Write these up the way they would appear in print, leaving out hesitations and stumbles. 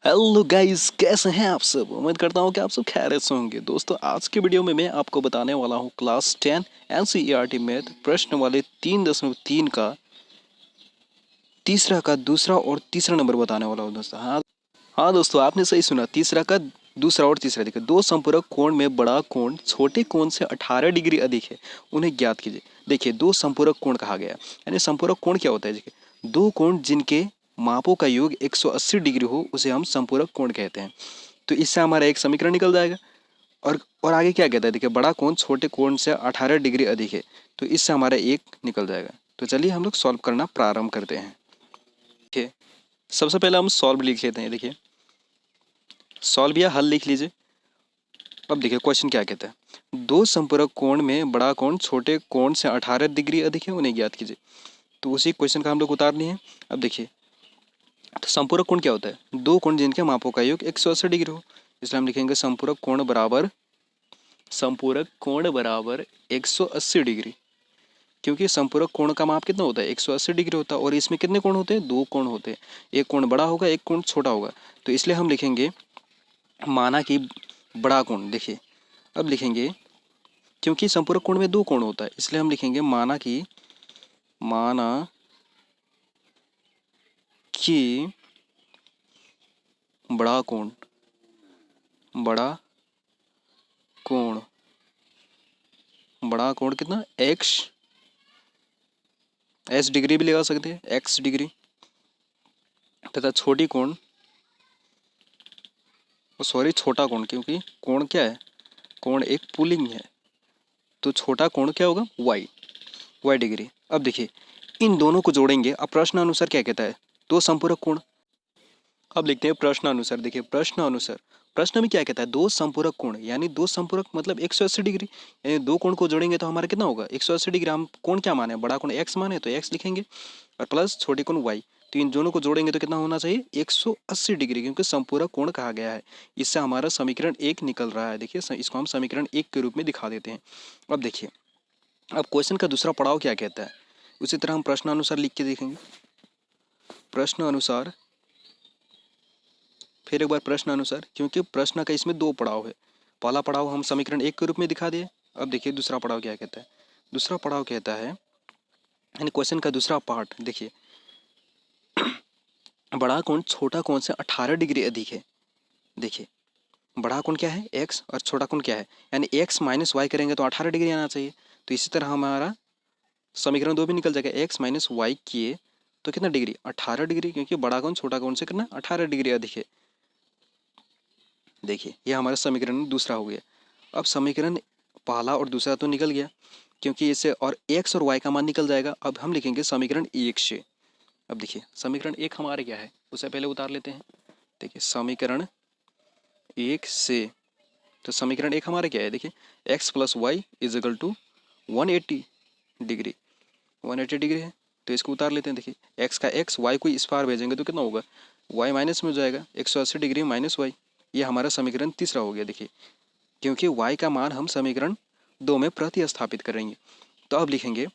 Hello guys, कैसे हैं आप सब। उम्मीद करता हूं कि आप सब खैरियत से होंगे। दोस्तों, आज की वीडियो में मैं आपको बताने वाला हूं क्लास 10 एनसीईआरटी मैथ प्रश्न वाले 3.3 का तीसरा का दूसरा और तीसरा नंबर बताने वाला हूं दोस्तों। हाँ दोस्तों, आपने सही सुना। तीसरा का दूसरा और तीसरा। देखिए, दो संपूरक कोण में बड़ा कोण छोटे कोण से 18 डिग्री अधिक है, उन्हें ज्ञात कीजिए। देखिए, दो संपूरक कोण कहा गया, यानी संपूरक कोण क्या होता है। देखिए, दो कोण जिनके मापों का योग 180 डिग्री हो उसे हम संपूरक कोण कहते हैं। तो इससे हमारा एक समीकरण निकल जाएगा। और आगे क्या कहता है। देखिए, बड़ा कोण छोटे कोण से 18 डिग्री अधिक है, तो इससे हमारा एक निकल जाएगा। तो चलिए हम लोग सॉल्व करना प्रारंभ करते हैं। देखिए, सबसे पहले हम सॉल्व लिख लेते हैं। देखिए, सॉल्व या हल लिख लीजिए। अब देखिए क्वेश्चन क्या कहता है। दो संपूरक कोण में बड़ा कोण छोटे कोण से 18 डिग्री अधिक है, उन्हें ज्ञात कीजिए। तो उसी क्वेश्चन का हम लोग उतारनी है। अब देखिए, तो संपूरक कोण क्या होता है। दो कोण जिनके मापों का योग 180 डिग्री हो, इसलिए हम लिखेंगे संपूरक कोण बराबर 180 डिग्री। क्योंकि संपूरक कोण का माप कितना होता है, 180 डिग्री होता है। और इसमें कितने कोण होते हैं, दो कोण होते हैं। एक कोण बड़ा होगा, एक कोण छोटा होगा। तो इसलिए हम लिखेंगे माना कि बड़ा कोण। देखिए, अब लिखेंगे, क्योंकि संपूरक कोण में दो कोण होता है, इसलिए हम लिखेंगे माना कि बड़ा कोण बड़ा कोण कितना, एस डिग्री भी लगा सकते हैं, एक्स डिग्री, तथा छोटा कोण, क्योंकि कोण क्या है, कोण एक पुल्लिंग है, तो छोटा कोण क्या होगा, वाई डिग्री। अब देखिए, इन दोनों को जोड़ेंगे। अब प्रश्न अनुसार क्या कहता है, दो संपूरक कोण। अब लिखते हैं प्रश्न अनुसार। देखिए, प्रश्न में क्या कहता है, दो संपूरक कोण, यानी दो संपूरक मतलब 180 डिग्री, यानी दो कोण को जोड़ेंगे तो हमारा कितना होगा, 180 डिग्री। हम कोण क्या माने, बड़ा कोण एक्स माने, तो एक्स लिखेंगे, और प्लस छोटे कोण वाई। तो इन दोनों को जोड़ेंगे तो कितना होना चाहिए, 180 डिग्री, क्योंकि संपूरक कोण कहा गया है। इससे हमारा समीकरण एक निकल रहा है। देखिए, इसको हम समीकरण एक के रूप में दिखा देते हैं। अब देखिए, अब क्वेश्चन का दूसरा पड़ाव क्या कहता है, उसी तरह हम प्रश्न अनुसार लिख के देखेंगे। प्रश्न अनुसार, फिर एक बार प्रश्न अनुसार, क्योंकि प्रश्न का इसमें दो पड़ाव है। पहला पड़ाव हम समीकरण एक के रूप में दिखा दिए। अब देखिए दूसरा पड़ाव क्या कहता है। दूसरा पड़ाव कहता है, यानी क्वेश्चन का दूसरा पार्ट। देखिए, बड़ा कोण छोटा कोण से 18 डिग्री अधिक है। देखिए, बड़ा कोण क्या है, एक्स, और छोटा कोण क्या है, यानी एक्स माइनस वाई करेंगे तो 18 डिग्री आना चाहिए। तो इसी तरह हमारा समीकरण दो भी निकल जाएगा। एक्स माइनस वाई किए तो कितना डिग्री, 18 डिग्री, क्योंकि बड़ा कोण छोटा कोण से कितना 18 डिग्री अधिक है। देखिए, ये हमारा समीकरण दूसरा हो गया। अब समीकरण पहला और दूसरा तो निकल गया, क्योंकि इससे और एक्स और वाई का मान निकल जाएगा। अब हम लिखेंगे समीकरण एक से। अब देखिए, समीकरण एक हमारे क्या है, उसे पहले उतार लेते हैं। देखिए, समीकरण एक से, तो समीकरण एक हमारे क्या है, देखिए, x plus y is equal to 180 degree, 180 degree है। तो इसको उतार लेते हैं। देखिए, एक्स का एक्स, वाई को इस पार भेजेंगे तो कितना होगा, वाई माइनस में हो जाएगा, 180 डिग्री माइनस वाई। ये हमारा समीकरण तीसरा हो गया। देखिए, क्योंकि y का मान हम समीकरण दो में प्रतिस्थापित करेंगे, तो अब लिखेंगे,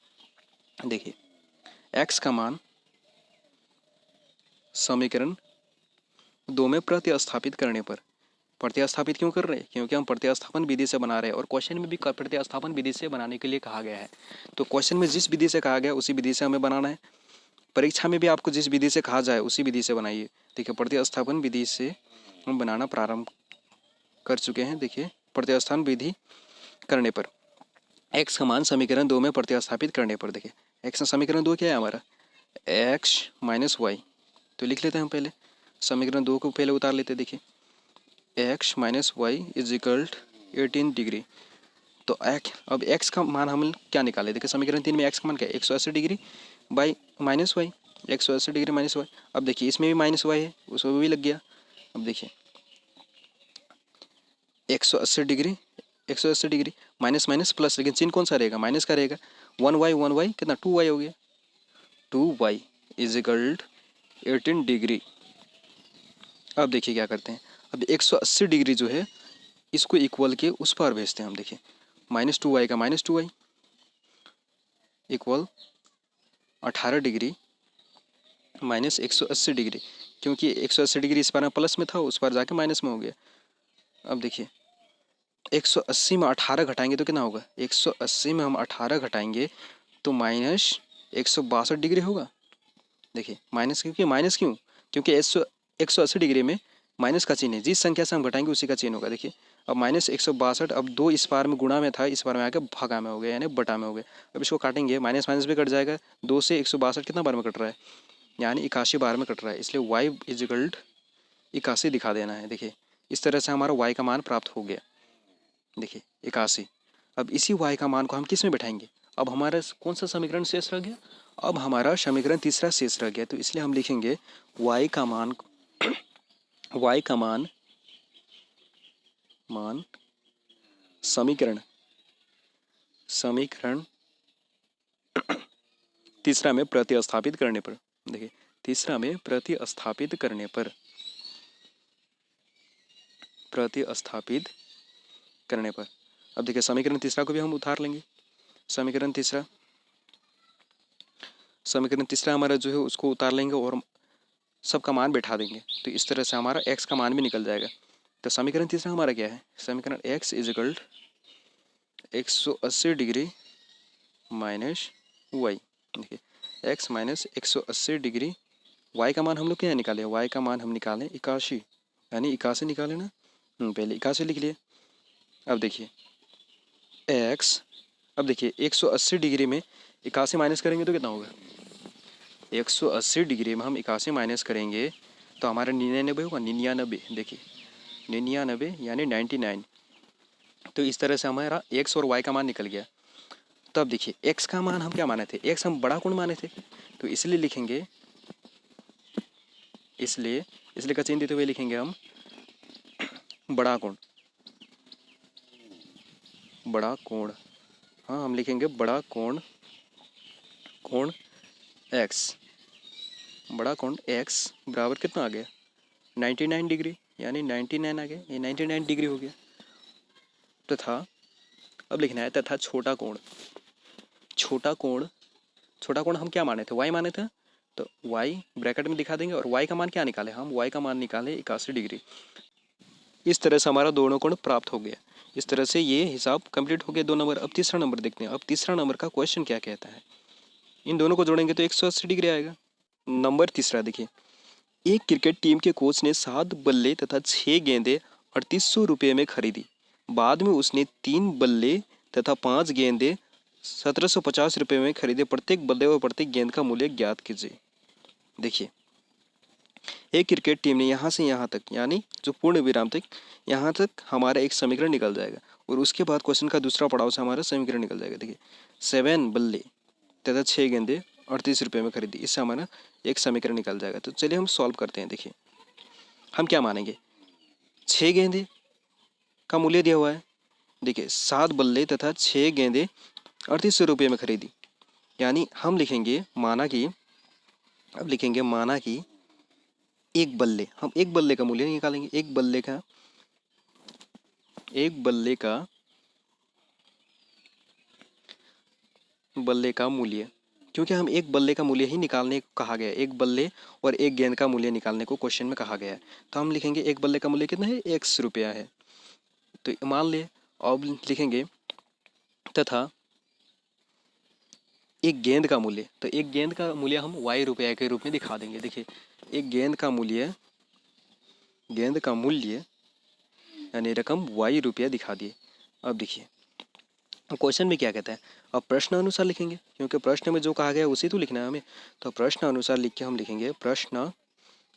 देखिए, x का मान समीकरण दो में प्रतिस्थापित करने पर, प्रतिस्थापित क्यों कर रहे हैं, क्योंकि हम प्रतिस्थापन विधि से बना रहे हैं, और क्वेश्चन में भी प्रतिस्थापन विधि से बनाने के लिए कहा गया है। तो क्वेश्चन में जिस विधि से कहा गया उसी विधि से हमें बनाना है। परीक्षा में भी आपको जिस विधि से कहा जाए उसी विधि से बनाइए। देखिए, प्रतिस्थापन विधि से हम बनाना प्रारंभ कर चुके हैं। देखिए, प्रतिस्थापन विधि करने पर एक्स का मान समीकरण दो में प्रतिस्थापित करने पर, देखिए, एक्स समीकरण दो क्या है हमारा, एक्स माइनस वाई। तो लिख लेते हैं हम पहले, समीकरण दो को पहले उतार लेते हैं। देखिए, x minus y is equal 18 degree. तो अब एक्स का मान हम क्या निकाले, देखिए, समीकरण तीन में एक्स का मान क्या है, 180 degree by minus y, 180 degree minus y. अब देखिए, इसमें भी माइनस वाई है, उसमें भी लग गया। अब देखिए, 180 डिग्री माइनस माइनस प्लस, लेकिन चिन्ह कौन सा रहेगा, माइनस का रहेगा। 1 वाई कितना, 2 वाई हो गया, 2y इज इक्वल 18 डिग्री। अब देखिए क्या करते हैं, अब 180 डिग्री जो है इसको इक्वल के उस पर भेजते हैं हम। देखिए, -2y का -2y equal 18 degree minus 180 degree. क्योंकि 180 डिग्री इस बार में प्लस में था, उस बार जाके माइनस में हो गया। अब देखिए 180 में 18 घटाएंगे तो कितना होगा, 180 में हम 18 घटाएंगे तो माइनस 162 डिग्री होगा। देखिए माइनस, क्योंकि माइनस क्यों, क्योंकि 180 डिग्री में माइनस का चिन्ह है, जिस संख्या से हम घटाएंगे उसी का चिन्ह होगा। देखिए अब माइनस 162, अब 2 इस बार में गुणा में था, इस बार में आकर भागा में हो गया, यानी बटा में हो गया। अब इसको काटेंगे, माइनस माइनस भी कट जाएगा, 2 से 162 कितना बार में कट रहा है, यानी 81 बार में कट रहा है, इसलिए y इजिकल्ड 81 दिखा देना है। देखिए इस तरह से हमारा y का मान प्राप्त हो गया। देखिए 81। अब इसी y का मान को हम किस में बैठाएंगे, अब हमारा कौन सा समीकरण शेष रह गया, अब हमारा समीकरण तीसरा शेष रह गया। तो इसलिए हम लिखेंगे y का मान y का मान समीकरण तीसरा में प्रतिस्थापित करने पर, देखिए तीसरा में प्रतिस्थापित करने पर अब देखिए समीकरण तीसरा को भी हम उतार लेंगे। समीकरण तीसरा हमारा जो है उसको उतार लेंगे और सबका मान बैठा देंगे, तो इस तरह से हमारा x का मान भी निकल जाएगा। तो समीकरण तीसरा हमारा क्या है, समीकरण x इजिकल्ड 180 डिग्री माइनस y। देखिए x माइनस 180 डिग्री, y का मान हम लोग क्या निकाले, y का मान हम निकालें 81, यानी 81 निकाले ना, पहले 81 लिख लिए। अब देखिए x, अब देखिए 180 डिग्री में 81 माइनस करेंगे तो कितना होगा, 180 डिग्री में हम 81 माइनस करेंगे तो हमारा 99 होगा, 99। देखिए 99 यानी 99। तो इस तरह से हमारा x और y का मान निकल गया। तब देखिए x का मान हम क्या माने थे, x हम बड़ा कोण माने थे, तो इसलिए लिखेंगे, इसलिए का चिन्ह देते हुए लिखेंगे हम बड़ा कोण, हाँ हम लिखेंगे बड़ा कोण x, बड़ा कोण x बराबर कितना आ गया, 99 डिग्री, यानी 99 आ गया, ये 99 डिग्री हो गया। तथा अब लिखना है तथा छोटा कोण हम क्या माने थे, y माने थे, तो y ब्रैकेट में दिखा देंगे और y का मान क्या निकाले, हम y का मान निकाले 81 डिग्री। इस तरह से हमारा दोनों कोण प्राप्त हो गया। इस तरह से ये हिसाब कंप्लीट हो गया 2 नंबर। अब तीसरा नंबर देखते हैं। अब तीसरा नंबर का क्वेश्चन क्या कहता है, इन दोनों को जोड़ेंगे तो 180 डिग्री आएगा। नंबर तीसरा देखिए, एक क्रिकेट टीम के कोच ने 7 बल्ले तथा 6 गेंदें 3800 रुपये में खरीदी। बाद में उसने 3 बल्ले तथा 5 गेंदें 1750 रुपये में खरीदे। प्रत्येक बल्ले और प्रत्येक गेंद का मूल्य ज्ञात कीजिए। देखिए एक क्रिकेट टीम ने यहाँ से यहाँ तक, यानी जो पूर्ण विराम तक, यहाँ तक हमारा एक समीकरण निकल जाएगा और उसके बाद क्वेश्चन का दूसरा पड़ाव से हमारा समीकरण निकल जाएगा। देखिए 7 बल्ले तथा 6 गेंदें 38 रुपये में खरीदी, इससे हमारा एक समीकरण निकल जाएगा। तो चलिए हम सॉल्व करते हैं। देखिए हम क्या मानेंगे, 6 गेंदे का मूल्य दिया हुआ है, देखिए 7 बल्ले तथा 6 गेंदें 3800 रुपये में खरीदी, यानी हम लिखेंगे माना कि, अब लिखेंगे माना कि एक बल्ले, हम एक बल्ले का मूल्य निकालेंगे, एक बल्ले का मूल्य, क्योंकि हम एक बल्ले का मूल्य ही निकालने को कहा गया है, एक बल्ले और एक गेंद का मूल्य निकालने को क्वेश्चन में कहा गया है। तो हम लिखेंगे एक बल्ले का मूल्य कितना है, x रुपया है, तो मान ले। अब लिखेंगे तथा एक गेंद का मूल्य, तो एक गेंद का मूल्य हम y रुपया के रूप में दिखा देंगे। देखिए एक गेंद का मूल्य यानी रकम y रुपया दिखा दिए। अब देखिए क्वेश्चन में क्या कहता है, अब प्रश्न अनुसार लिखेंगे, क्योंकि प्रश्न में जो कहा गया है उसी तो लिखना है हमें। तो प्रश्न अनुसार लिख के हम लिखेंगे प्रश्न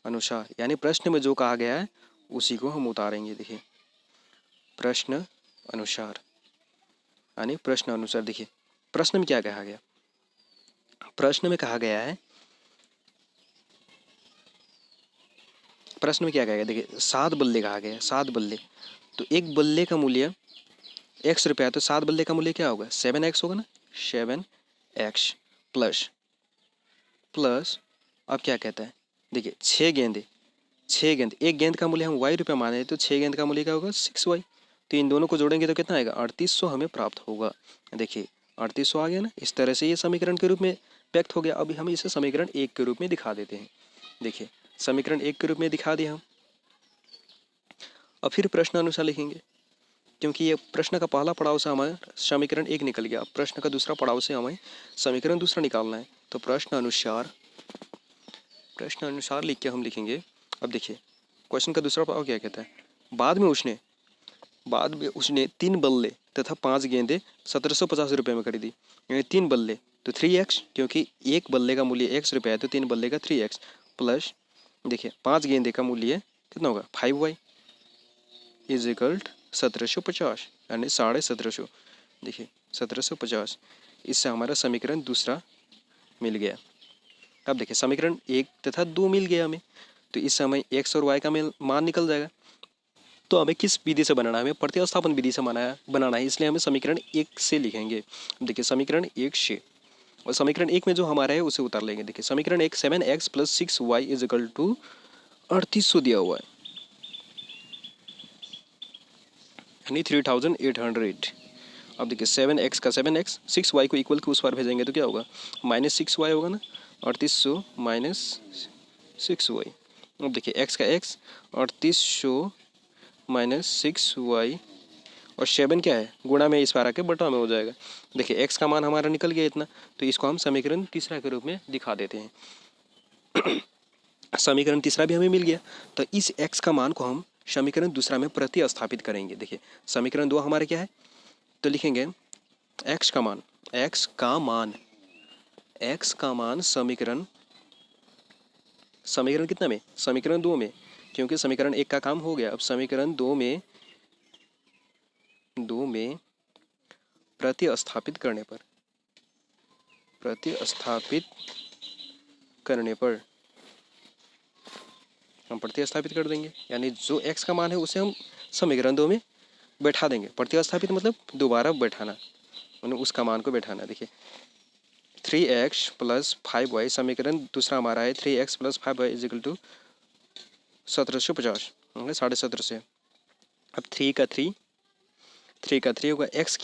अनुसार, यानी प्रश्न में जो कहा गया है उसी को हम उतारेंगे। देखिए प्रश्न अनुसार, यानी प्रश्न अनुसार। देखिए प्रश्न में क्या कहा गया, प्रश्न में कहा गया है, देखिए 7 बल्ले कहा गया है, 7 बल्ले, तो एक बल्ले का मूल्य x रुपया, तो 7 बल्ले का मूल्य क्या होगा, 7x होगा ना, 7x प्लस अब क्या कहता है, देखिए 6 गेंदे, एक गेंद का मूल्य हम y रुपया माने, तो 6 गेंद का मूल्य क्या होगा, 6y। तो इन दोनों को जोड़ेंगे तो कितना आएगा, 3800 हमें प्राप्त होगा। देखिए 3800 आ गया ना। इस तरह से ये समीकरण के रूप में व्यक्त हो गया। अभी हम इसे समीकरण 1 के रूप में दिखा देते हैं। देखिए समीकरण 1 के रूप में दिखा दिया हम। अब फिर प्रश्न अनुसार लिखेंगे, क्योंकि ये प्रश्न का पहला पड़ाव से हमें समीकरण 1 निकल गया। प्रश्न का दूसरा पड़ाव से हमें समीकरण दूसरा निकालना है। तो प्रश्न अनुसार लिख के हम लिखेंगे। अब देखिए क्वेश्चन का दूसरा पड़ाव क्या कहता है। बाद में उसने 3 बल्ले तथा 5 गेंदें 1750 रुपये में खरीदी। यानी 3 बल्ले तो 3x, क्योंकि एक बल्ले का मूल्य x रुपये है तो 3 बल्ले का 3x, प्लस देखिए 5 गेंदे का मूल्य कितना होगा 5y इज इक्वल 1750, यानी 1750। देखिए 1750, इससे हमारा समीकरण दूसरा मिल गया। अब देखिए समीकरण 1 तथा 2 मिल गया हमें, तो इस समय x और y का मान निकल जाएगा। तो हमें किस विधि से बनाना है, हमें प्रतिस्थापन विधि से बनाना है, इसलिए हमें समीकरण 1 से लिखेंगे। देखिए समीकरण 1 से, और समीकरण 1 में जो हमारा है उसे उतार लेंगे। देखिए समीकरण 1 7x + 6y is equal to 3800 दिया हुआ है, यानी 3800। अब देखिए 7x का 7x, 6y को इक्वल के उस पार भेजेंगे तो क्या होगा -6y होगा ना, 3800 - 6y। अब देखिए x का x, 3800 - 6y, और 7 क्या है गुणा में इस पार आके बटा में हो जाएगा। देखिए x का मान हमारा निकल गया इतना, तो इसको हम समीकरण तीसरा के रूप में दिखा देते हैं। समीकरण तीसरा भी हमें मिल गया, तो इस x का मान को हम समीकरण दूसरा में प्रतिस्थापित करेंगे। देखिए समीकरण 2 हमारे क्या है, तो लिखेंगे x का मान समीकरण कितना में, समीकरण 2 में, क्योंकि समीकरण 1 का काम हो गया। अब समीकरण 2 में प्रतिस्थापित करने पर हम प्रतिस्थापित कर देंगे, यानी जो x का मान है उसे हम समीकरण 2 में बैठा देंगे। प्रतिस्थापित मतलब दोबारा बैठाना, यानी उसका मान को बैठाना। देखिए 3x + 5y, समीकरण दूसरा हमारा है 3x + 5y is equal to 1750, 1750। अब 3 का 3 होगा। x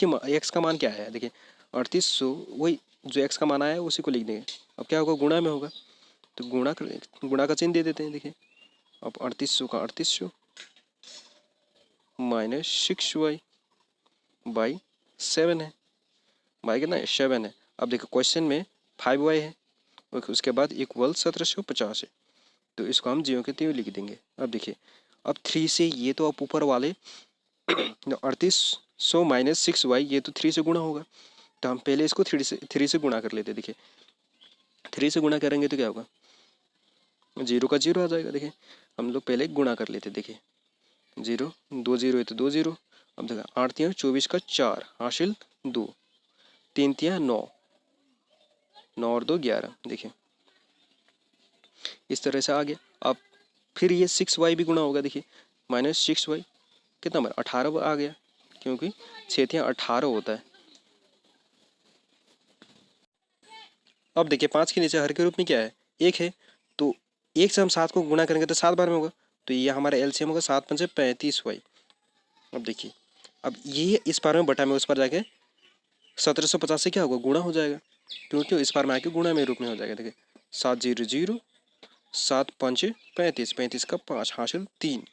का मान क्या है, देखिए 3800, वही जो x का मान आया है उसी को लिख देंगे। अब क्या होगा गुणा में होगा, तो गुणा का चिन्ह दे देते हैं। देखिए अब 3800 का 3800 -6y बाई 7 है, बाई कितना है 7 है। अब देखो क्वेश्चन में 5y है, उसके बाद इक्वल 1750 है, तो इसको हम ज्यों के त्यों लिख देंगे। अब देखिए अब 3 से ये तो अब ऊपर वाले 3800 - 6y, ये तो 3 से गुणा होगा, तो हम पहले इसको 3 से गुणा कर लेते। देखिए 3 से गुणा करेंगे तो क्या होगा 0 का 0 आ जाएगा। देखिए हम लोग पहले गुणा कर लेते। देखिए 0 2 0 है तो 2 0। अब देखा 8 3 24 का 4 हासिल 2, 3 3 9, 9 और 2 11। देखिए इस तरह से आ गया। अब फिर ये 6y भी गुणा होगा। देखिए -6y कितना हमारा 18 आ गया, क्योंकि 6 3 18 होता है। अब देखिए 5 के नीचे हर के रूप में क्या है 1 है, तो 1 से हम 7 को गुणा करेंगे तो 7 बार में होगा, तो ये हमारा एलसीएम होगा 7 5 35y। अब देखिए अब ये इस बार में बटा में उस पर जाके 1750 से क्या होगा गुणा हो जाएगा, क्योंकि इस बार में आके गुणा में रूप में हो जाएगा। देखिए 7 0 0, 7 5 35, 35 का 5 हासिल 3।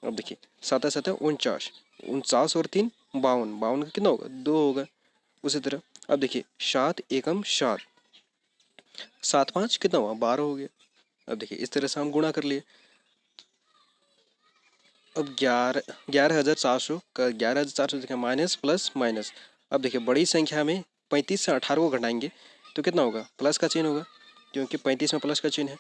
अब देखिए 7 7 49, 49 और 3 52, 52 का कितना होगा 2 होगा। उसी तरह अब देखिए 7 एकम 7, 7 5 कितना हुआ 12 हो गया। अब देखिए इस तरह से हम गुणा कर लिए। अब 11,400 का 11,400 देखिए माइनस प्लस माइनस। अब देखिए बड़ी संख्या में 35 से 18 को घटाएंगे तो कितना होगा प्लस का चिन्ह होगा, क्योंकि 35 में प्लस का चिन्ह है।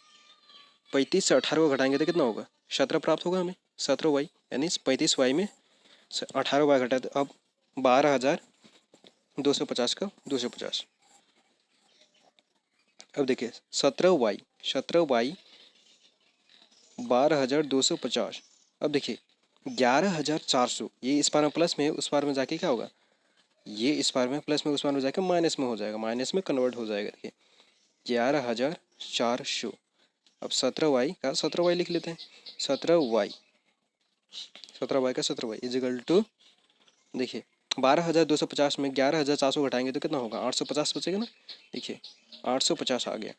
35 से 18 को घटाएंगे तो कितना होगा 17 प्राप्त होगा हमें, 17y, यानी 35y में 18y घटा तो अब 12,250 का 250। अब देखिए 17y 12,250। अब देखिए 11,400, ये इस बार में प्लस में है, उस बार में जाके क्या होगा ये इस बार में प्लस में उस बार में जाके माइनस में हो जाएगा, माइनस में कन्वर्ट हो जाएगा। देखिए 11,400। अब 17y का 17y लिख लेते हैं। 17y का 17y इज इक्वल टू, देखिए 12,250 में 11,400 घटाएंगे तो कितना होगा 850 बचेगा ना। देखिए 850 आ गया।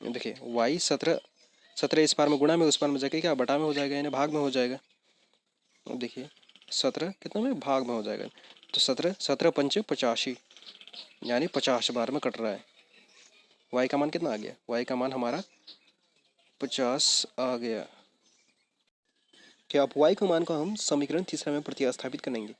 देखिए y 17 17 इस पार में गुणा में, उस पार में जाके क्या बटा में हो जाएगा, यानी भाग में हो जाएगा। अब देखिए 17 कितना में भाग में हो जाएगा, तो 17 17 पंचे 85, यानी 50 बार में कट रहा है। y का मान कितना आ गया, y का मान हमारा 50 आ गया। क्या अब y का मान को हम समीकरण तीसरा में प्रतिस्थापित करेंगे।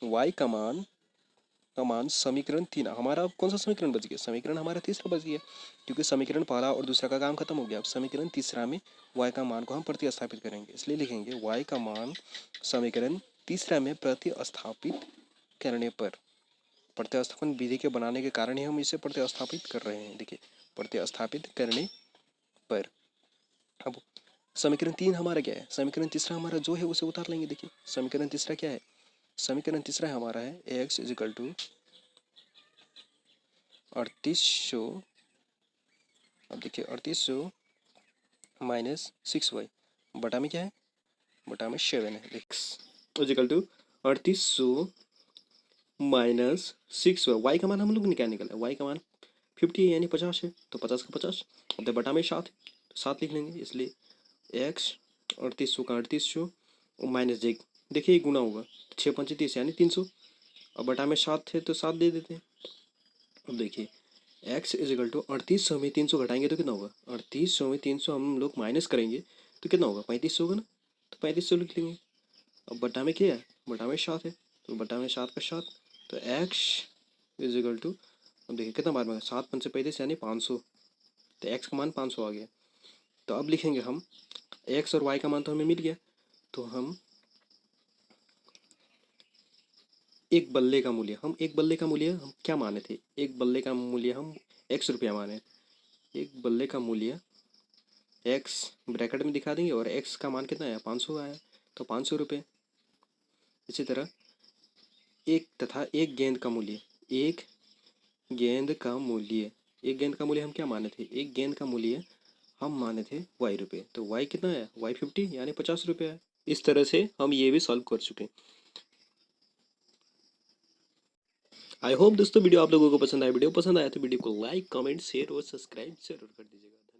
y का मान समीकरण 3, हमारा अब कौन सा समीकरण बच गया, समीकरण हमारा तीसरा बच गया, क्योंकि समीकरण पहला और दूसरा का काम खत्म हो गया। अब समीकरण तीसरा में y का मान को हम प्रतिस्थापित करेंगे, इसलिए लिखेंगे y का मान समीकरण तीसरा में प्रतिस्थापित करने पर, प्रतिस्थापन विधि के बनाने के कारण ही हम इसे प्रतिस्थापित कर रहे हैं। देखिए प्रतिस्थापित करने पर, अब समीकरण 3 हमारा क्या है, समीकरण तीसरा हमारा जो है उसे उतार लेंगे। देखिए समीकरण तीसरा क्या है, समीकरण तीसरा हमारा है x इजिकल टू 3800, अब देखिए 3800 माइनस 6y, बटा में क्या है, बटा में 7 है। देखिए इजिकल टू 3800 माइनस 6y का मान हम लोग ने क्या निकाला, y का मान 50 है यानी 50 है, तो 50 का 50, अब बटा में 7 तो 7 लिख लेंगे, इसलिए x 3800 का 3800 और माइनस देखिए गुना होगा, 6 पंचे 30 यानी 300, अब बटा में 7 है तो 7 दे देते हैं। अब देखिए x इजिकल टू 3800 में 300 घटाएंगे तो कितना होगा, 3800 में 300 हम लोग माइनस करेंगे तो कितना होगा, 3500 होगा ना, तो 3500 लिख लेंगे। अब बटा में क्या है, बटा में 7 है, तो बटा में 7 का 7, तो x इजिकल टू, अब देखिए कितना बार में 7 पंचे 35 यानी 500, तो x का मान 500 आ गया। तो अब लिखेंगे हम x और y का मान तो हमें मिल गया, तो हम एक बल्ले का मूल्य, हम क्या माने थे, एक बल्ले का मूल्य हम x रुपया माने, एक बल्ले का मूल्य x ब्रैकेट में दिखा देंगे और x का मान कितना आया, 500 आया, तो 500 रुपये। इसी तरह एक तथा एक गेंद का मूल्य, एक गेंद का मूल्य, एक गेंद का मूल्य हम क्या माने थे, एक गेंद का मूल्य हम माने थे y रुपये, तो y कितना है, y 50 यानी 50 रुपये है। इस तरह से हम ये भी सॉल्व कर चुके हैं। आई होप दोस्तों वीडियो आप लोगों को पसंद आया, वीडियो पसंद आया तो वीडियो को लाइक कमेंट शेयर और सब्सक्राइब जरूर कर दीजिएगा।